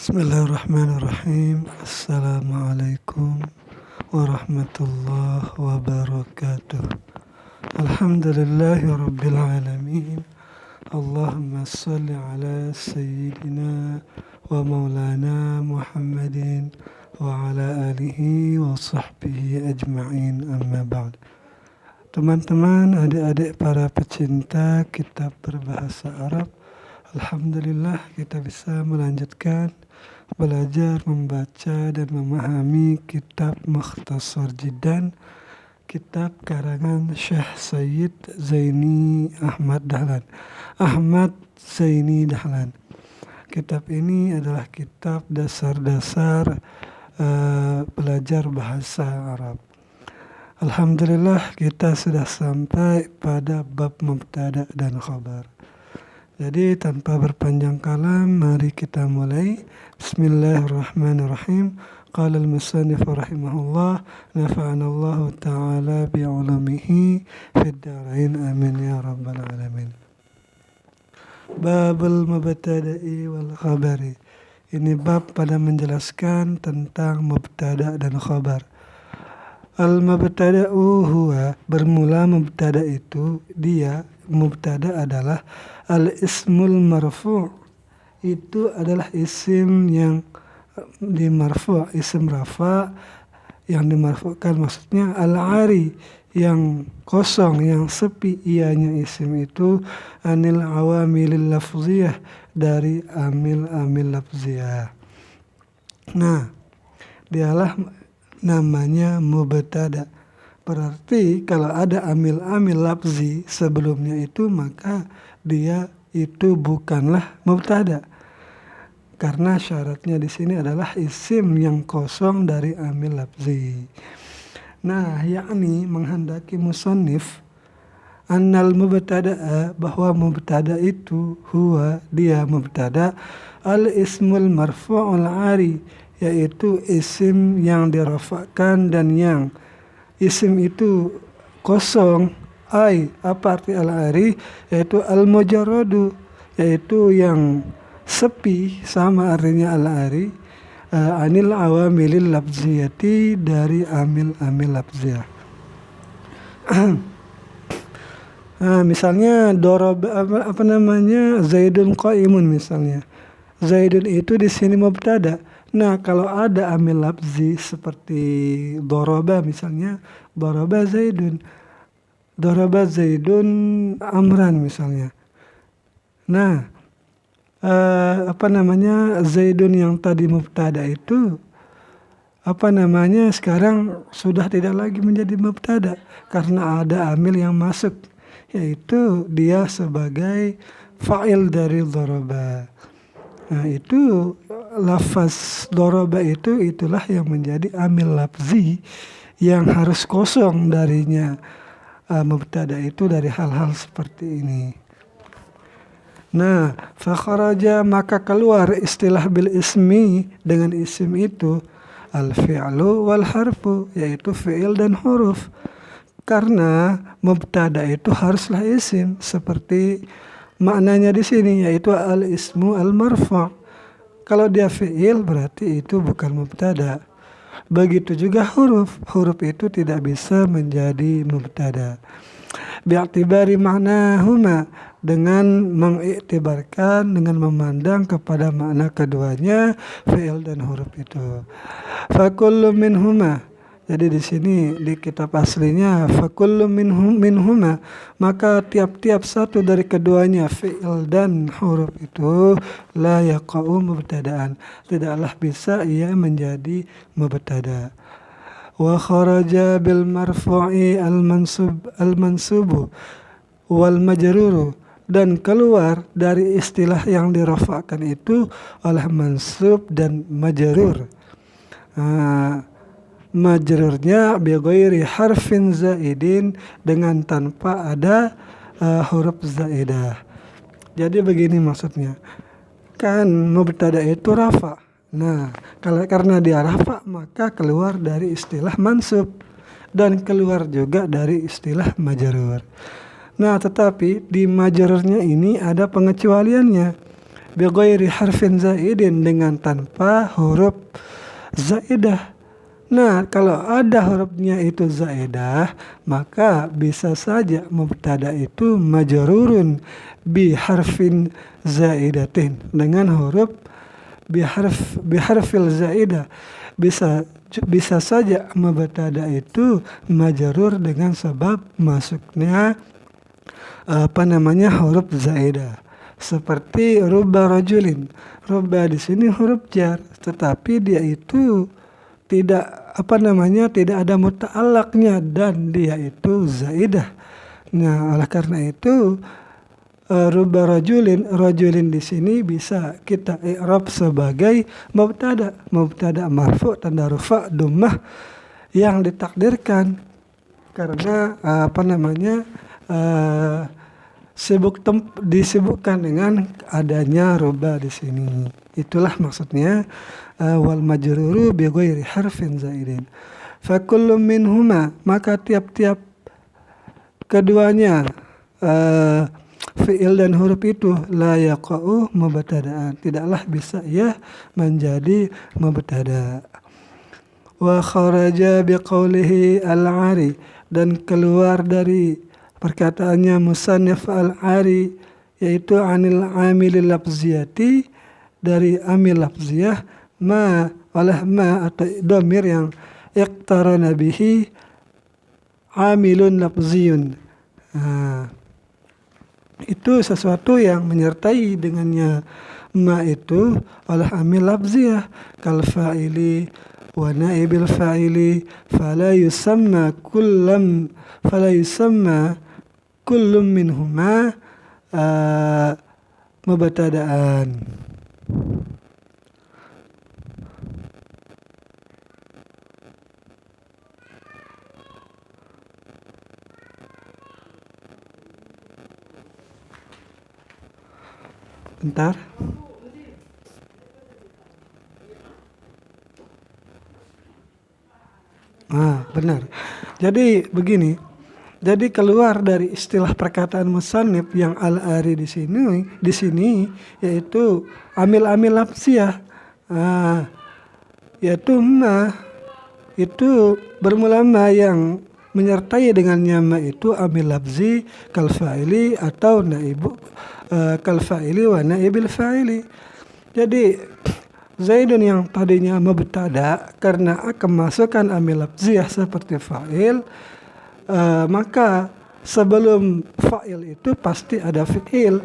Bismillahirrahmanirrahim. Assalamualaikum warahmatullahi wabarakatuh. Alhamdulillahi rabbil alamin. Allahumma salli ala sayyidina wa maulana Muhammadin wa ala alihi wa sahbihi ajma'in, amma ba'd. Teman-teman, adik-adik para pecinta kitab berbahasa Arab, alhamdulillah kita bisa melanjutkan belajar membaca dan memahami kitab Mukhtasar Jiddan, kitab karangan Syekh Sayyid Zaini Ahmad Zaini Dahlan. Kitab ini adalah kitab dasar-dasar belajar bahasa Arab. Alhamdulillah kita sudah sampai pada bab mubtada dan khabar. Jadi tanpa berpanjang kalam, mari kita mulai. Bismillahirrahmanirrahim. Qala al-musannif rahimahullah, nafa'ana Allah ta'ala bi'ulumihi fid darain, amin ya rabbal alamin. Babul mubtada'i wal khabari. Ini bab pada menjelaskan tentang mubtada dan khabar. Al-mubtada'u huwa, bermula mubtada itu, dia mubtada adalah al-ismul marfu', itu adalah isim yang dimarfu', isim rafa yang dimarfu'kan, maksudnya al-ari, yang kosong, yang sepi ianya isim itu, anil awamilil lafziyah, dari amil-amil lafziyah. Nah, dialah namanya mubtada. Berarti kalau ada amil-amil lafzi sebelumnya itu, maka dia itu bukanlah mubtada. Karena syaratnya di sini adalah isim yang kosong dari amil lafzi. Nah, yakni menghendaki musannif annal mubtada'a, bahwa mubtada itu huwa, dia mubtada, al-ismul marfu'ul ari, yaitu isim yang dirafa'kan dan yang isim itu kosong. Apa arti al-ari? Yaitu al-mujarradu, yaitu yang sepi, sama artinya al-ari, anil awamilil lafziyati, dari amil-amil lafziyah. Misalnya Zaidun qaimun, misalnya Zaidun itu di sini mubtada. Nah, kalau ada amil lafzi seperti doroba, misalnya doroba Zaidun amran, misalnya. Nah, Zaidun yang tadi mubtada itu sekarang sudah tidak lagi menjadi mubtada karena ada amil yang masuk, yaitu dia sebagai fa'il dari doroba. Nah, itu lafaz doroba itulah yang menjadi amil lafzi yang harus kosong darinya mubtada itu, dari hal-hal seperti ini. Nah, fakharaja, maka keluar istilah bil ismi, dengan isim itu, al fi'lu wal harfu, yaitu fi'il dan huruf. Karena mubtada itu haruslah isim, seperti maknanya di sini, yaitu al-ismu al-marfa'. Kalau dia fi'il berarti itu bukan mubtada. Begitu juga huruf itu tidak bisa menjadi mubtada. Bi'tibari ma'nahuma, dengan mengiktibarkan, dengan memandang kepada makna keduanya, fi'il dan huruf itu. Fakullu minhuma, jadi di sini di kitab aslinya fakullu minhuma, maka tiap-tiap satu dari keduanya, fi'il dan huruf itu, la yaqa'u mubtada'an, tidaklah bisa ia menjadi mubtada. Wa kharaja bil marfu'i al-mansubu wal majruru, dan keluar dari istilah yang dirafa'kan itu oleh mansub dan majrur. Majrurnya bi ghairi harfin zaidin, dengan tanpa ada huruf zaidah. Jadi begini maksudnya. Kan mubtada itu rafa. Nah, karena dia rafa, maka keluar dari istilah mansub dan keluar juga dari istilah majrur. Nah, tetapi di majrurnya ini ada pengecualiannya. bi ghairi harfin zaidin, dengan tanpa huruf zaidah. Nah, kalau ada hurufnya itu zaidah, maka bisa saja mubtada itu majrurun bi harfin zaidatin, dengan huruf biharfil zaidah. Bisa saja mubtada itu majrur dengan sebab masuknya huruf zaidah. Seperti rubba rajulin. Rubba di sini huruf jar, tetapi dia itu tidak tidak ada muta'allaqnya dan dia itu zaidah. Nah, oleh karena itu rubba rajulin di sini bisa kita i'rab sebagai mubtada marfu' tanda rufa' dhammah yang ditakdirkan karena disibukkan dengan adanya rubba di sini. Itulah maksudnya wal majruru bi ghairi harfin zaidin. Fa kullu minhuma, maka tiap-tiap keduanya fi'il dan huruf itu la yaqa'u mubtada'an, tidaklah bisa ia menjadi mubtada. Wa kharaja biqaulihi al-'ari, dan keluar dari perkataannya musannif al-'ari, yaitu anil amil lafziyati, dari amil lafziyah, oleh ma atau dhamir yang iqtarana bihi amilun lafziyun. Itu sesuatu yang menyertai dengannya ma itu oleh amil lafziyah, kal fa'ili wa naibil fa'ili, fala yusamma kullum minhuma mubtada'an. Bentar. Benar. Jadi begini. Jadi keluar dari istilah perkataan musannif yang al-'ari di sini yaitu amil-amil lafziyah. Yaitu ma itu bermula ma yang menyertai dengannya ma itu amil lafzi kal fa'ili atau naibu kal fa'ili wa naibil fa'ili. Jadi Zaidun yang tadinya mubtada karena kemasukan amil lafziyah seperti fa'il, maka sebelum fa'il itu pasti ada fi'il.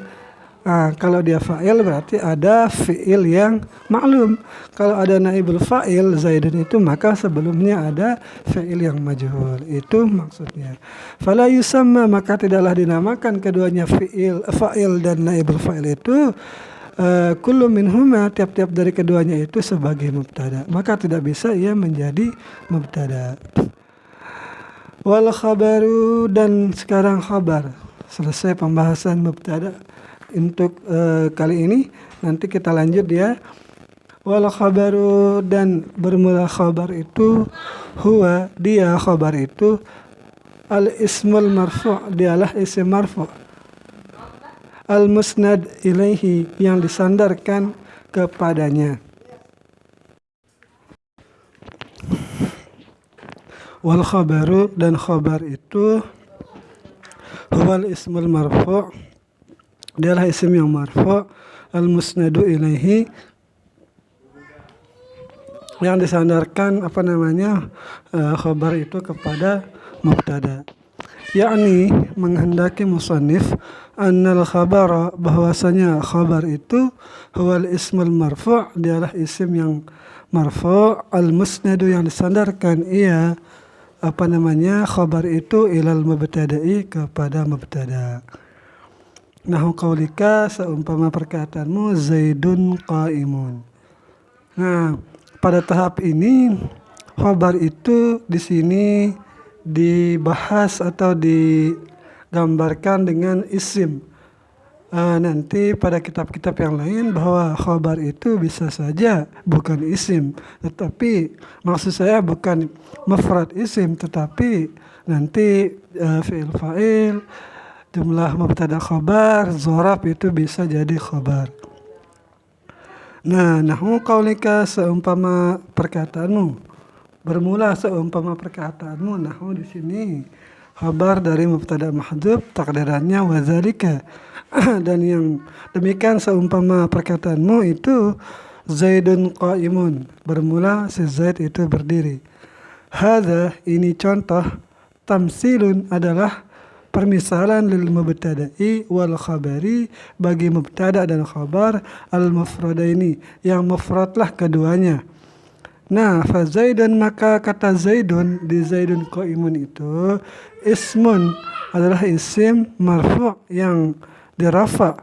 Kalau dia fa'il berarti ada fi'il yang maklum. Kalau ada naibul fa'il Zaidun itu, maka sebelumnya ada fi'il yang majhul. Itu maksudnya. Fala yusamma, maka tidaklah dinamakan keduanya fa'il dan naibul fa'il itu kullu minhuma, tiap-tiap dari keduanya itu sebagai mubtada. Maka tidak bisa ia menjadi mubtada. Wal khabaru, dan sekarang khabar. Selesai pembahasan mubtada untuk kali ini. Nanti kita lanjut ya. Wal khabaru, dan bermula khabar itu huwa, dia khabar itu al ismul marfu', dialah isim marfu', al musnad ilaihi, yang disandarkan kepadanya. Wal khabaru, dan khabar itu huwal ismul marfu', dialah isim yang marfu', al musnadu ilaihi, yang disandarkan khabar itu kepada mubtada. Yakni menghendaki musannif annal khabara, bahwasanya khabar itu huwal ismul marfu', dialah isim yang marfu', al musnadu, yang disandarkan khabar itu ilal mubtada'i, kepada mubtada. Nahu qaulika, seumpama perkataanmu Zaidun qaimun. Nah, pada tahap ini khabar itu di sini dibahas atau digambarkan dengan isim. Nanti pada kitab-kitab yang lain bahwa khabar itu bisa saja bukan isim, tetapi maksud saya bukan mufrad isim, tetapi nanti fi'il fa'il, jumlah mubtada khabar, dzaraf itu bisa jadi khabar. Nah, nahu qaulika seumpama perkataanmu. Bermula seumpama perkataanmu. Nahu di sini khabar dari mubtada mahdhuf takdirannya wazalika. Dan yang demikian seumpama perkataanmu itu Zaidun qaimun. Bermula si Zaid itu berdiri. Hadza ini contoh, tamsilun adalah permisalan lil mubtada'i wal khabari bagi mubtada dan khabar al mufradaini yang mufradlah keduanya. Nah, fa Zaidun maka kata Zaidun di Zaidun qaimun itu ismun adalah isim marfu' yang dirafa.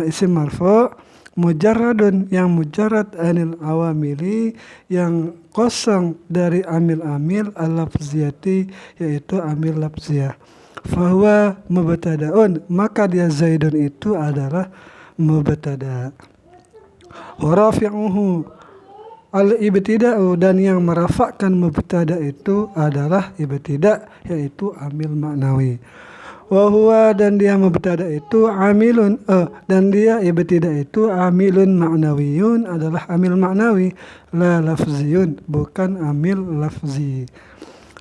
Isim marfu' mujarradun yang mujarrad anil awamili yang kosong dari amil-amil al-lafziyati yaitu amil lafziyah. Fahuwa mubtadaun maka dia Zaidun itu adalah mubtada. Wa rafi'uhu al-ibtida'u dan yang merafakkan mubtada itu adalah ibtida yaitu amil maknawi. Wa huwa dan dia mubtada itu amilun dan dia ibtida itu amilun maknawiyun adalah amil maknawi la lafziyun bukan amil lafzi.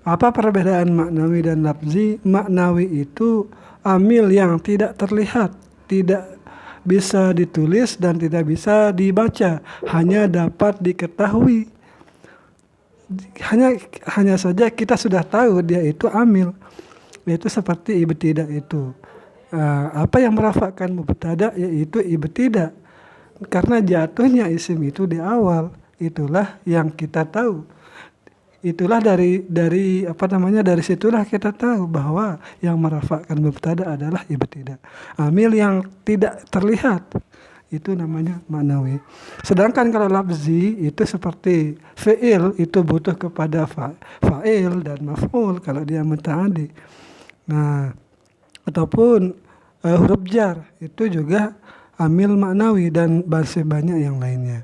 Apa perbedaan maknawi dan lafzi? Maknawi itu amil yang tidak terlihat, tidak bisa ditulis dan tidak bisa dibaca, hanya dapat diketahui. Hanya saja kita sudah tahu dia itu amil. Itu seperti ibtida itu. Apa yang merafakkan mubtada yaitu ibtida. Karena jatuhnya isim itu di awal, itulah yang kita tahu. Itulah dari situlah kita tahu bahwa yang merafakkan mubtada adalah ibtida. Amil yang tidak terlihat itu namanya maknawi. Sedangkan kalau lafzi itu seperti fi'il itu butuh kepada fa'il dan maf'ul kalau dia muta'addi. Nah, ataupun huruf jar itu juga amil maknawi dan masih banyak yang lainnya.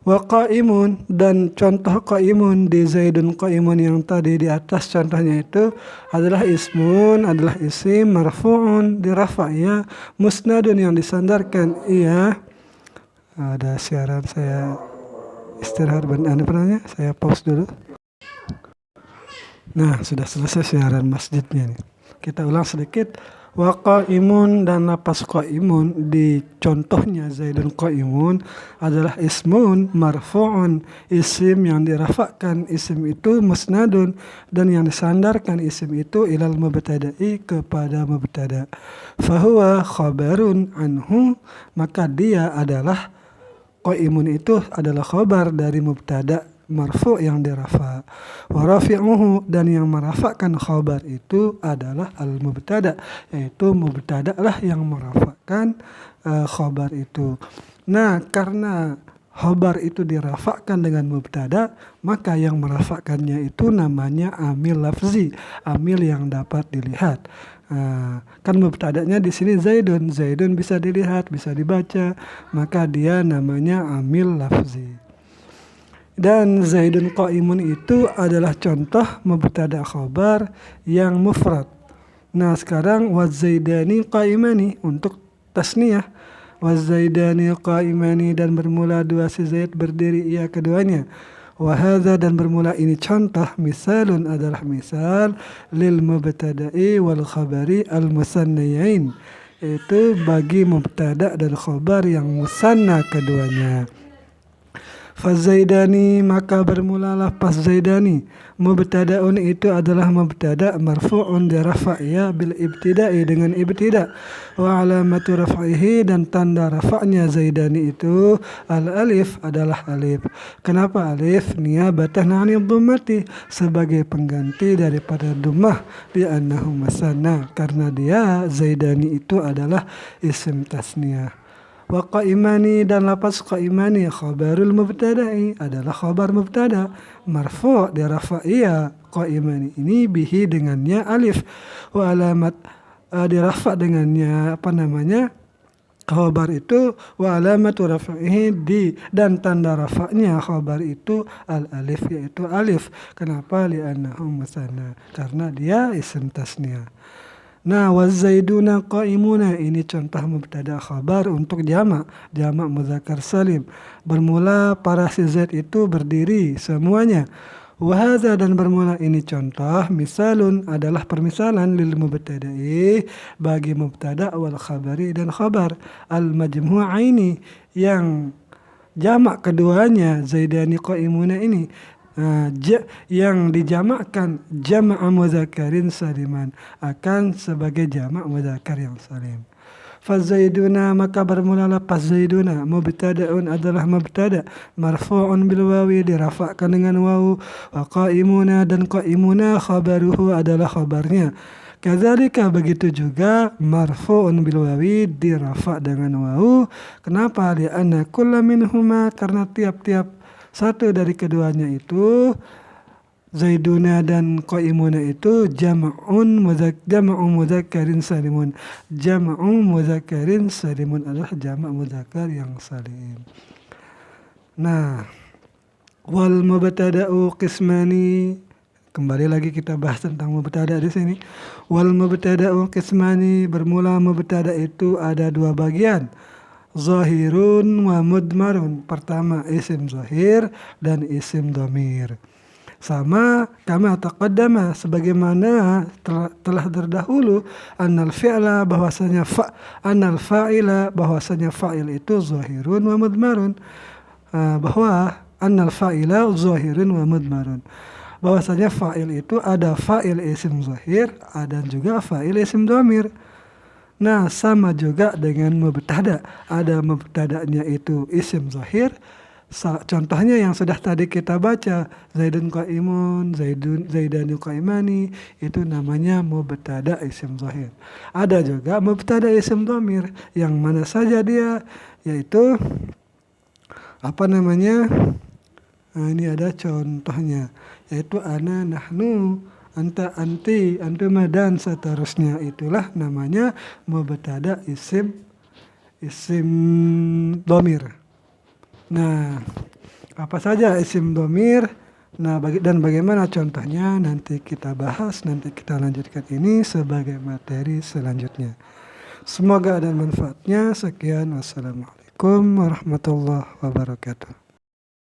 Wa qaimun dan contoh qaimun di Zaidun qaimun yang tadi di atas contohnya itu adalah ismun, adalah isim marfu'un dirafa ya, musnadun yang disandarkan iya. Ada siaran saya istirahat saya pause dulu. Nah, sudah selesai siaran masjidnya nih. Kita ulang sedikit. Wa qaimun dan lapas qaimun di contohnya Zaidun qaimun adalah ismun marfu'un, isim yang dirafakkan, isim itu musnadun dan yang disandarkan isim itu ilal mubtada'i kepada mubtada. Fahuwa khabarun anhu maka dia adalah qaimun itu adalah khabar dari mubtada marfu' yang dirafa. Wa rafi'uhu dan yang merafakkan khabar itu adalah al-mubtada yaitu mubtada lah yang merafakkan khabar itu. Nah, karena khabar itu dirafakkan dengan mubtada, maka yang merafakkannya itu namanya amil lafzi, amil yang dapat dilihat. Kan mubtadanya di sini Zaidun bisa dilihat, bisa dibaca, maka dia namanya amil lafzi. Dan Zaidun qaimun itu adalah contoh mubtada khabar yang mufrad. Nah, sekarang wazaidani qaimani untuk tasniyah. Wazaidani qaimani dan bermula dua si Zaid berdiri ia keduanya. Wahadza dan bermula ini contoh misalun adalah misal lil mubtada'i wal khabari al musannayain. Itu bagi mubtada dan khabar yang musanna keduanya. Fazaidani maka bermulalah pas Zaidani. Mubtada'un itu adalah mubtada' marfu'un dirafa' ya bil ibtida'i dengan ibtida'. Wa alamatu raf'ihi dan tanda rafa'nya Zaidani itu al alif adalah alif. Kenapa alif? Niyabatan 'anil dhammati sebagai pengganti daripada dhammah di annahu musanna karena dia Zaidani itu adalah isim tasniyah. Wa qaimani dan lapas qaimani khabarul mubtada'i adalah khabar mubtada marfu' dirafa' qaimani ini bihi dengannya alif wa alamat dirafa' dengannya khabar itu wa alamatu raf'ihi di dan tanda rafa'nya khabar itu al alif yaitu alif. Kenapa? Li'annahu musanna karena dia isim tasniyah. Nah, wazaiduna qaimuna ini contoh mubtada khabar untuk jamak muzakkar salim. Bermula para si Zaid itu berdiri semuanya. Wahada dan bermula ini contoh misalun adalah permisalan lil mubtada'i bagi mubtada wal khabari dan khabar al majmu'aini yang jamak keduanya zaidani qaimuna ini yang dijamakkan jama'a mudzakkarin saliman akan sebagai jamak mudzakkar yang salim. Fazaiduna maka bermulalah zaiduna mubtada'un adalah mubtada marfu'un bil wawi dirafa'kan dengan wawu wa qaimuna dan qaimuna khabaruhu adalah khabarnya. Kadzalika begitu juga marfu'un bil wawi dirafa' dengan wawu. Kenapa? Li'anna kulla minhuma karena tiap-tiap satu dari keduanya itu zaiduna dan qaimuna itu jam'un mudzakkarin salimun. Jam'un mudzakkarin salimun adalah jamak mudzakkar yang salim. Nah, wal mubtada'u qismani. Kembali lagi kita bahas tentang mubtada di sini. Wal mubtada'u qismani bermula mubtada itu ada dua bagian. Zahirun wa mudmarun. Pertama isim zahir dan isim dhamir. Sama kama taqaddama sebagaimana telah terdahulu annal fi'la bahwasanya fa'il itu zahirun wa mudmarun. Bahwa annal fa'ila zahirun wa mudmarun. Bahwasanya fa'il itu ada fa'il isim zahir, ada juga fa'il isim dhamir. Nah, sama juga dengan mubtada. Ada mubtada'nya itu isim zahir. Contohnya yang sudah tadi kita baca, zaidun qaimun, zaidani qaimani, itu namanya mubtada isim zahir. Ada juga mubtada isim dhamir, yang mana saja dia, yaitu Nah, ini ada contohnya, yaitu ana, nahnu, anta, anti, antuma dan seterusnya. Itulah namanya mubtada isim dhamir. Nah, apa saja isim dhamir? Nah, dan bagaimana contohnya nanti kita bahas, nanti kita lanjutkan ini sebagai materi selanjutnya. Semoga ada manfaatnya. Sekian, wassalamualaikum warahmatullahi wabarakatuh.